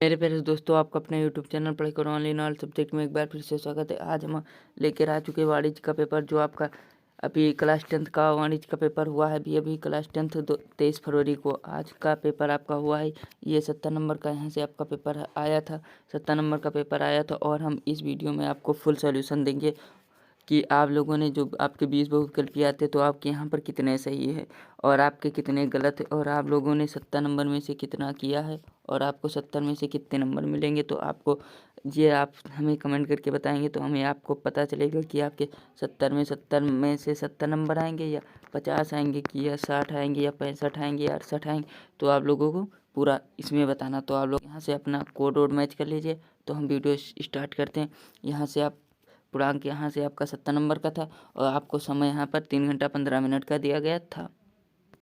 मेरे प्यारे दोस्तों, आपका अपने यूट्यूब चैनल पढ़ाई करो ऑनलाइन ऑल सब्जेक्ट में एक बार फिर से स्वागत है। आज हम लेकर आ चुके वाणिज्य का पेपर, जो आपका अभी क्लास 10th का वाणिज्य का पेपर हुआ है। अभी क्लास 10th 23 फरवरी को आज का पेपर आपका हुआ है। ये 70 नंबर का यहाँ से आपका पेपर आया था, 70 नंबर का पेपर आया था। और हम इस वीडियो में आपको फुल सोल्यूशन देंगे कि आप लोगों ने जो आपके 20 बहुविकल्पीय आते तो आपके यहाँ पर कितने सही है और आपके कितने गलत है, और आप लोगों ने 70 नंबर में से कितना किया है और आपको 70 में से कितने नंबर मिलेंगे। तो आपको ये आप हमें कमेंट करके बताएंगे तो हमें आपको पता चलेगा कि आपके 70 में से 70 नंबर आएंगे या 50 आएंगे कि या 60 आएंगे या 65 आएंगे या 68 आएंगे। तो आप लोगों को पूरा इसमें बताना। तो आप लोग यहाँ से अपना कोड वोड मैच कर लीजिए। तो हम वीडियो स्टार्ट करते हैं। यहाँ से आप पूर्णांक यहाँ से आपका 70 नंबर का था और आपको समय यहाँ पर 3 घंटा 15 मिनट का दिया गया था।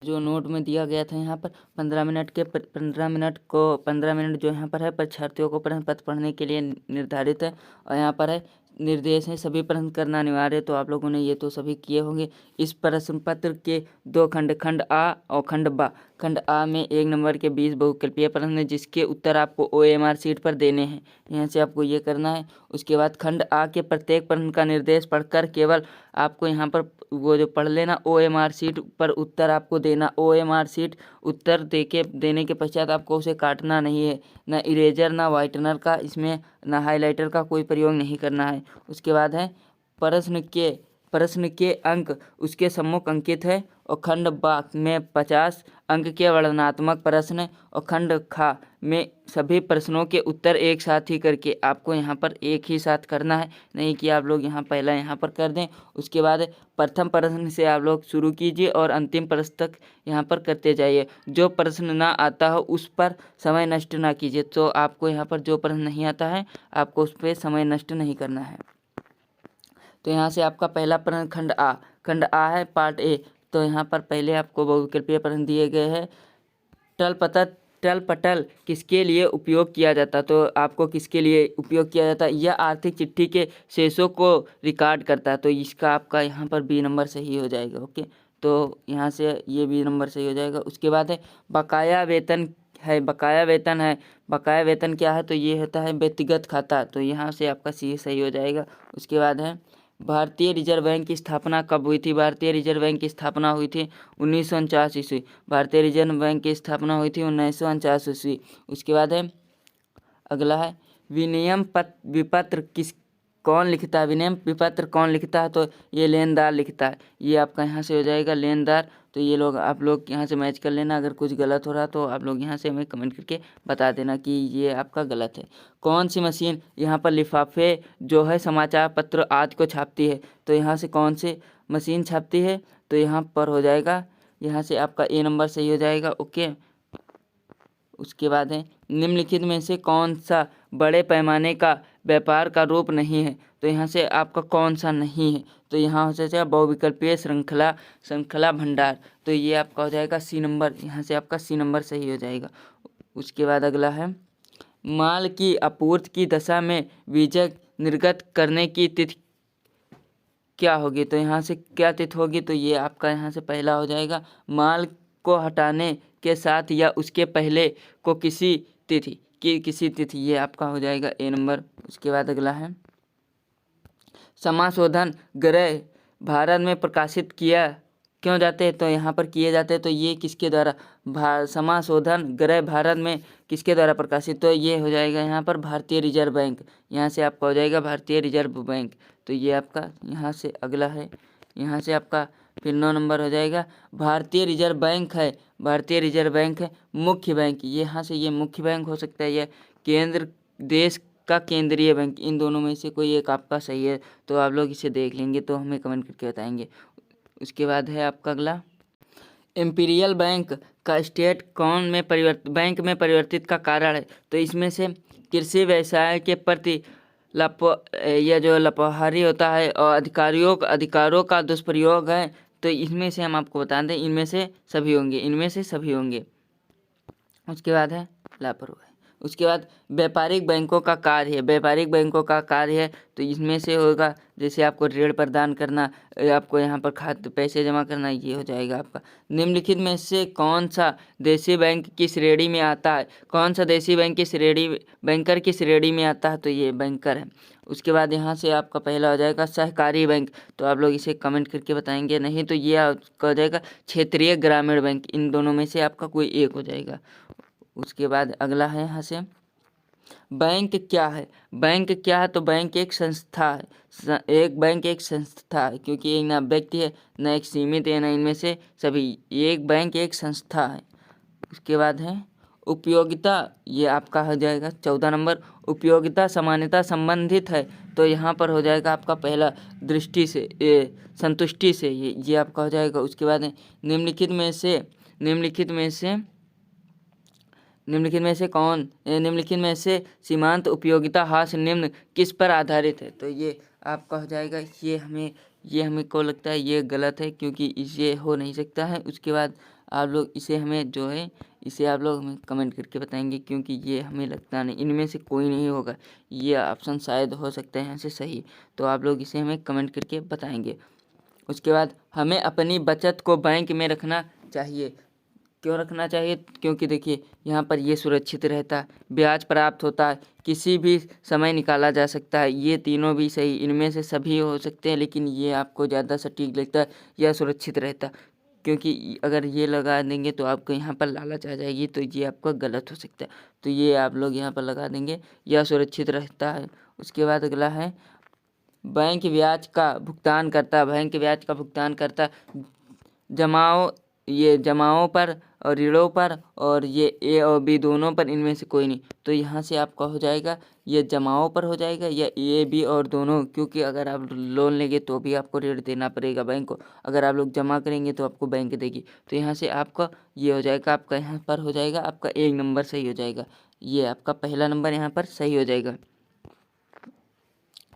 जो नोट में दिया गया था यहाँ पर 15 मिनट के 15 मिनट जो यहाँ पर है परीक्षार्थियों को प्रश्न पत्र पढ़ने के लिए निर्धारित है। और यहाँ पर है निर्देश है सभी प्रश्न करना अनिवार्य है। तो आप लोगों ने ये तो सभी किए होंगे। इस प्रश्न पत्र के दो खंड आ और खंड बा। खंड आ में 1 नंबर के 20 बहुविकल्पीय प्रश्न है, जिसके उत्तर आपको OMR शीट पर देने हैं। यहाँ से आपको ये करना है। उसके बाद खंड आ के प्रत्येक प्रश्न का निर्देश पढ़कर केवल आपको यहाँ पर वो जो पढ़ लेना, OMR शीट पर उत्तर आपको देना। OMR शीट उत्तर देने के पश्चात आपको उसे काटना नहीं है, ना इरेजर ना वाइटनर का, इसमें ना हाइलाइटर का कोई प्रयोग नहीं करना है। उसके बाद है प्रश्न के अंक उसके सम्मुख अंकित है। और खंड बा में 50 अंक के वर्णनात्मक प्रश्न और खंड खा में सभी प्रश्नों के उत्तर एक साथ ही करके आपको यहाँ पर एक ही साथ करना है, नहीं कि आप लोग यहाँ पहला यहाँ पर कर दें। उसके बाद प्रथम प्रश्न से आप लोग शुरू कीजिए और अंतिम प्रश्न तक यहाँ पर करते जाइए। जो प्रश्न ना आता हो उस पर समय नष्ट ना कीजिए। तो आपको यहाँ पर जो प्रश्न नहीं आता है आपको उस पर समय नष्ट नहीं करना है। तो यहाँ से आपका पहला प्रश्न खंड आ है पार्ट ए। तो यहाँ पर पहले आपको बहुविकल्पीय प्रश्न दिए गए हैं। टल पटल किसके लिए उपयोग किया जाता। तो आपको किसके लिए उपयोग किया जाता है, यह आर्थिक चिट्ठी के शेषों को रिकॉर्ड करता है। तो इसका आपका यहाँ पर बी नंबर सही हो जाएगा। ओके, तो यहाँ से ये बी नंबर सही हो जाएगा। उसके बाद है बकाया वेतन है। बकाया वेतन क्या है, तो ये होता है व्यक्तिगत खाता। तो यहाँ से आपका सी सही हो जाएगा। उसके बाद है भारतीय रिजर्व बैंक की स्थापना कब हुई थी। भारतीय रिजर्व बैंक की स्थापना हुई थी 1949 ईस्वी। भारतीय रिजर्व बैंक की स्थापना हुई थी 1949 ईस्वी। उसके बाद है अगला है विनियम विपत्र कौन लिखता है। विनियम विपत्र कौन लिखता है, तो ये लेनदार लिखता है। ये आपका यहाँ से हो जाएगा लेनदार। तो ये लोग आप लोग यहाँ से मैच कर लेना। अगर कुछ गलत हो रहा तो आप लोग यहाँ से हमें कमेंट करके बता देना कि ये आपका गलत है। कौन सी मशीन यहाँ पर लिफाफे जो है समाचार पत्र आदि को छापती है। तो यहाँ से कौन सी मशीन छापती है, तो यहाँ पर हो जाएगा, यहाँ से आपका ए नंबर सही हो जाएगा। ओके, उसके बाद है निम्नलिखित में से कौन सा बड़े पैमाने का व्यापार का रूप नहीं है। तो यहाँ से आपका कौन सा नहीं है, तो यहाँ हो जाएगा बहुविकल्पीय श्रृंखला भंडार। तो ये आपका हो जाएगा सी नंबर। यहाँ से आपका सी नंबर सही हो जाएगा। उसके बाद अगला है माल की आपूर्ति की दशा में बीजक निर्गत करने की तिथि क्या होगी। तो यहाँ से क्या तिथि होगी, तो ये आपका यहाँ से पहला हो जाएगा माल को हटाने के साथ या उसके पहले को किसी तिथि ये आपका हो जाएगा ए नंबर। उसके बाद अगला है समाशोधन ग्रह भारत में प्रकाशित किया क्यों जाते हैं। तो यहाँ पर किए जाते हैं, तो ये किसके द्वारा समाशोधन ग्रह भारत में किसके द्वारा प्रकाशित, तो ये हो जाएगा यहाँ पर भारतीय रिजर्व बैंक। यहाँ से आपका हो जाएगा भारतीय रिजर्व बैंक। तो ये आपका यहाँ से अगला है, यहाँ से आपका फिर 9 नंबर हो जाएगा भारतीय रिजर्व बैंक है। भारतीय रिजर्व बैंक है मुख्य बैंक। यहाँ से ये मुख्य बैंक हो सकता है या केंद्र देश का केंद्रीय बैंक, इन दोनों में से कोई एक आपका सही है। तो आप लोग इसे देख लेंगे तो हमें कमेंट करके बताएंगे। उसके बाद है आपका अगला इम्पीरियल बैंक का स्टेट बैंक में परिवर्तित का कारण है। तो इसमें से कृषि व्यवसाय के प्रति यह जो लापरवाही होता है और अधिकारों का दुष्प्रयोग है। तो इसमें से हम आपको बता दें इनमें से सभी होंगे। उसके बाद है लापरवाही। उसके बाद व्यापारिक बैंकों का कार्य है, व्यापारिक बैंकों का कार्य है तो इसमें से होगा जैसे आपको ऋण प्रदान करना, आपको यहाँ पर खाते पैसे जमा करना, ये हो जाएगा आपका। निम्नलिखित में से कौन सा देशी बैंक की श्रेणी में आता है, कौन सा देशी बैंक की श्रेणी बैंकर की श्रेणी में आता है, तो ये बैंकर है। उसके बाद यहाँ से आपका पहला हो जाएगा सहकारी बैंक, तो आप लोग इसे कमेंट करके बताएंगे, नहीं तो ये आपका हो जाएगा क्षेत्रीय ग्रामीण बैंक, इन दोनों में से आपका कोई एक हो जाएगा। उसके बाद अगला है यहाँ से बैंक क्या है, बैंक क्या है, तो बैंक एक संस्था है, एक बैंक एक संस्था है, क्योंकि एक ना व्यक्ति है ना एक सीमित है ना इनमें से सभी, एक बैंक एक संस्था है। उसके बाद है उपयोगिता, ये आपका हो जाएगा 14 नंबर, उपयोगिता सामान्यता संबंधित है, तो यहाँ पर हो जाएगा आपका पहला दृष्टि से संतुष्टि से, ये आपका हो जाएगा। उसके बाद है निम्नलिखित में से निम्नलिखित में से सीमांत उपयोगिता हास्य निम्न किस पर आधारित है, तो ये आपका हो जाएगा। ये हमें को लगता है ये गलत है, क्योंकि इसे हो नहीं सकता है। उसके बाद आप लोग इसे हमें जो है इसे आप लोग हमें कमेंट करके बताएंगे, क्योंकि ये हमें लगता नहीं, इनमें से कोई नहीं होगा, ये ऑप्शन शायद हो सकता है यहाँ से सही, तो आप लोग इसे हमें कमेंट करके बताएंगे। उसके बाद हमें अपनी बचत को बैंक में रखना चाहिए, क्यों रखना चाहिए, क्योंकि देखिए यहाँ पर ये सुरक्षित रहता है, ब्याज प्राप्त होता है, किसी भी समय निकाला जा सकता है, ये तीनों भी सही, इनमें से सभी हो सकते हैं, लेकिन ये आपको ज़्यादा सटीक लगता है, यह सुरक्षित रहता, क्योंकि अगर ये लगा देंगे तो आपको यहाँ पर लालच आ जाएगी, तो ये आपका गलत हो सकता है, तो ये आप लोग यहाँ पर लगा देंगे, यह सुरक्षित रहता है। उसके बाद अगला है बैंक ब्याज का भुगतान करता, बैंक ब्याज का भुगतान करता जमाओं पर और ऋणों पर, और ये ए और बी दोनों पर, इनमें से कोई नहीं, तो यहाँ से आपका हो जाएगा ये जमाओं पर हो जाएगा, या ए बी और दोनों, क्योंकि अगर आप लोन लेंगे तो भी आपको ऋण देना पड़ेगा बैंक को, अगर आप लोग जमा करेंगे तो आपको बैंक देगी, तो यहाँ से आपका ये हो जाएगा, आपका यहाँ पर हो जाएगा आपका 1 नंबर सही हो जाएगा, ये आपका पहला नंबर यहाँ पर सही हो जाएगा।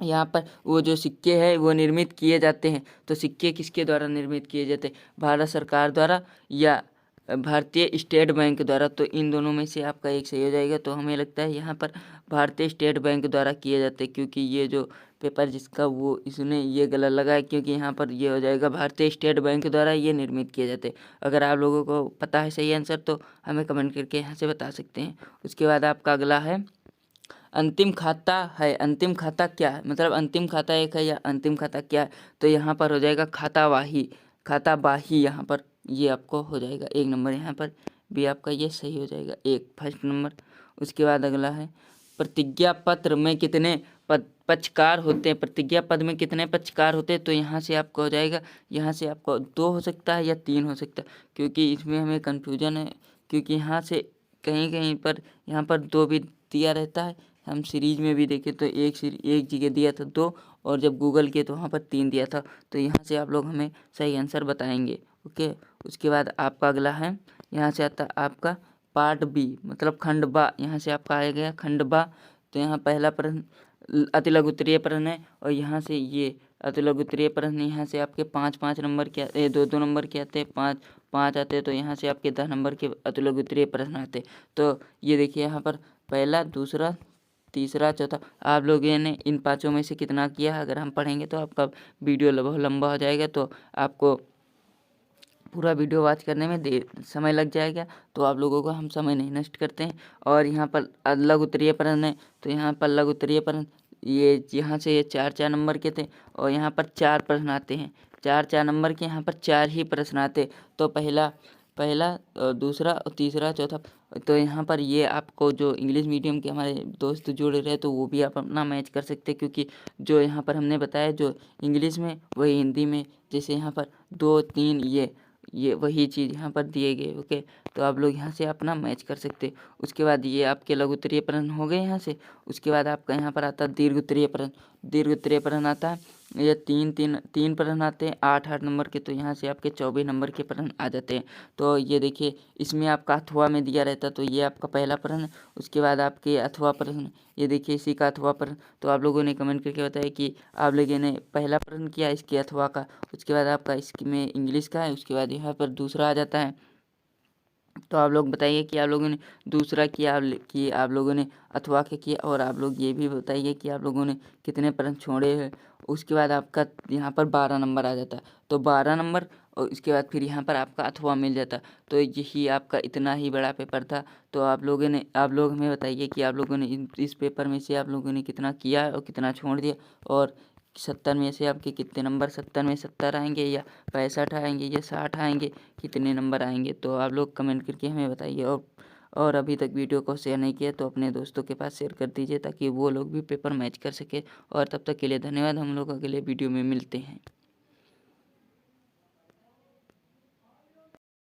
यहाँ पर वो जो सिक्के हैं वो निर्मित किए जाते हैं, तो सिक्के किसके द्वारा निर्मित किए जाते हैं, भारत सरकार द्वारा या भारतीय स्टेट बैंक द्वारा, तो इन दोनों में से आपका एक सही हो जाएगा। तो हमें लगता है यहाँ पर भारतीय स्टेट बैंक द्वारा किए जाते हैं, क्योंकि ये जो पेपर जिसका वो इसने ये गलत लगा है, क्योंकि यहाँ पर ये हो जाएगा भारतीय स्टेट बैंक द्वारा ये निर्मित किए जाते हैं। अगर आप लोगों को पता है सही आंसर तो हमें कमेंट करके यहाँ से बता सकते हैं। उसके बाद आपका अगला है अंतिम खाता है, अंतिम खाता क्या है, मतलब अंतिम खाता एक है या अंतिम खाता क्या है, तो यहाँ पर हो जाएगा खाता बाही यहाँ पर ये आपको हो जाएगा 1 नंबर, यहाँ पर भी आपका ये सही हो जाएगा, एक फर्स्ट नंबर। उसके बाद अगला है प्रतिज्ञा पत्र में कितने पक्षकार होते हैं, प्रतिज्ञा पद में कितने पक्षकार होते हैं, तो यहाँ से आपको हो जाएगा, यहाँ से आपको 2 हो सकता है या 3 हो सकता है, क्योंकि इसमें हमें कन्फ्यूजन है, क्योंकि यहाँ से कहीं कहीं पर यहाँ पर 2 भी दिया रहता है, हम सीरीज में भी देखे तो एक जगह दिया था 2, और जब गूगल किए तो वहाँ पर 3 दिया था, तो यहाँ से आप लोग हमें सही आंसर बताएंगे। ओके, उसके बाद आपका अगला है, यहाँ से आता आपका पार्ट बी, मतलब खंड बा, यहाँ से आपका आ गया खंड बा, तो यहाँ पहला प्रश्न अति लघु उत्तरीय प्रश्न है, और यहाँ से ये अति लघु उत्तरीय प्रश्न, यहाँ से आपके 5-5 नंबर के 2-2 नंबर के आते हैं, 5-5 आते हैं, तो यहाँ से आपके 10 नंबर के अति लघु उत्तरीय प्रश्न आते हैं। तो ये देखिए यहाँ पर पहला, दूसरा, तीसरा, चौथा, आप लोगों ने इन 5 में से कितना किया है, अगर हम पढ़ेंगे तो आपका वीडियो बहुत लंबा हो जाएगा, तो आपको पूरा वीडियो वॉच करने में समय लग जाएगा, तो आप लोगों को हम समय नहीं नष्ट करते हैं। और यहाँ पर लघु उत्तरीय प्रश्न है, तो यहाँ पर लघु उत्तरीय प्रश्न ये यहाँ से ये 4-4 नंबर के थे, और यहाँ पर 4 प्रश्न आते हैं, 4-4 नंबर के, यहाँ पर 4 ही प्रश्न आते, तो पहला, दूसरा, तीसरा, चौथा, तो यहाँ पर ये आपको जो इंग्लिश मीडियम के हमारे दोस्त जुड़ रहे तो वो भी आप अपना मैच कर सकते हैं, क्योंकि जो यहाँ पर हमने बताया जो इंग्लिश में वही हिंदी में, जैसे यहाँ पर 2-3 ये वही चीज़ यहाँ पर दिए गए। ओके, तो आप लोग यहाँ से अपना मैच कर सकते हैं। उसके बाद ये आपके लघु उत्तरीय प्रश्न हो गए यहाँ से। उसके बाद आपका यहाँ पर आता है दीर्घ उत्तरीय प्रश्न, दीर्घ उत्तरीय प्रश्न आता है, ये 3 प्रश्न आते हैं 8-8 नंबर के, तो यहाँ से आपके 24 नंबर के प्रश्न आ जाते हैं। तो ये देखिए इसमें आपका अथवा में दिया रहता है, तो ये आपका पहला प्रश्न। उसके बाद आपके अथवा प्रश्न, ये देखिए इसी का अथवा प्रश्न, तो आप लोगों ने कमेंट करके बताया कि आप लोगों ने पहला प्रश्न किया इसके अथवा का। उसके बाद आपका इसमें इंग्लिश का है, उसके बाद यहाँ पर दूसरा आ जाता है, तो आप लोग बताइए कि आप लोगों ने दूसरा कि आप लोगों ने अथवा के किया, और आप लोग ये भी बताइए कि आप लोगों ने कितने प्रश्न छोड़े हैं। उसके बाद आपका यहाँ पर 12 नंबर आ जाता है, तो 12 नंबर, और इसके बाद फिर यहाँ पर आपका अथवा मिल जाता। तो यही आपका इतना ही बड़ा पेपर था। तो आप लोग हमें बताइए कि आप लोगों ने इस पेपर में से आप लोगों ने कितना किया और कितना छोड़ दिया, और 70 में से आपके कितने नंबर, 70 में 70 आएंगे या 65 आएंगे या 60 आएंगे, कितने नंबर आएंगे। तो आप लोग कमेंट करके हमें बताइए। और अभी तक वीडियो को शेयर नहीं किया तो अपने दोस्तों के पास शेयर कर दीजिए, ताकि वो लोग भी पेपर मैच कर सके। और तब तक के लिए धन्यवाद। हम लोग अगले वीडियो में मिलते हैं।